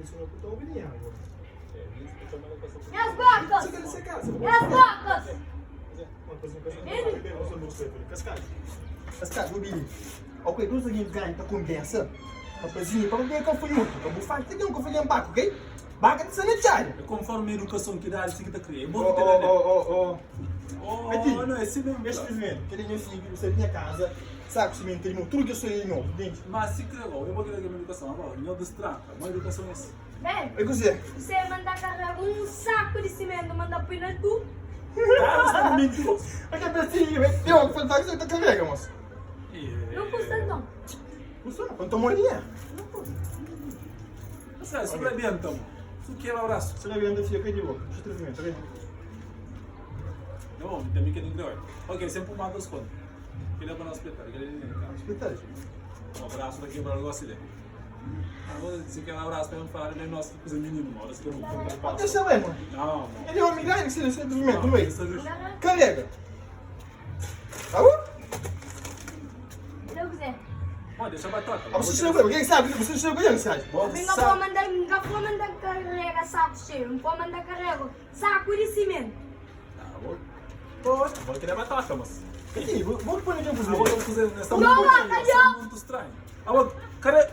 mencionou que eu tô ouvindo agora. E as bocas? Você quer descer casa? E as bocas? Uma coisa que eu não sei. Cascado, Billy. Ao que tu seguinte ganha tá conversa. Rapazinho, para ver qual foi o outro. Eu vou falar que não, que eu falei um baco, ok? Baca de sanitário. É conforme a educação que dá, assim que está criando. Aqui, Não é assim mesmo. deixa eu ver. Que ele filho, você vinha a casa, sabe que cimento tem tudo que eu sou aí novo, entende? Mas se criou, eu vou querer a minha educação agora. Não destranca. Uma educação é assim. Bem, É que você. você manda carregar um saco de cimento, manda pôr tu. Ah, você está mentiroso. Aqui é pertinho, hein? Eu vou falar que você tá carrega, moço. Não custa não. Custa, quanto morinha? Não custa. Você se rebenta, mano. Você quer o abraço? Você vai ver filho, que de boa. Deixa eu ver, tá vendo? Não, também que não criou. Ok, sempre uma das contas. Ele é para nós espetar. Hospital. Um abraço daqui para o negócio dele. Se quer um abraço para falar, ele é nosso coisa menino, uma hora você quer um pouco. Deixa eu ver, mano. Não, Ele é um amigo, que você não movimento, não é? isso é justo. Carrega. Tá bom? Não quiser. Pode, deixa a batata. Ah, você chegou, quem sabe? Você chegou, quem sabe? Não pode mandar carregar saco cheio, não pode mandar carregar saco de cimento. Pode, pode querer batata, mas. Aqui, vou pôr aqui a Agora cozinha. eu vou fazer nessa Não, muito Acadão! muito estranho. Agora, cadê?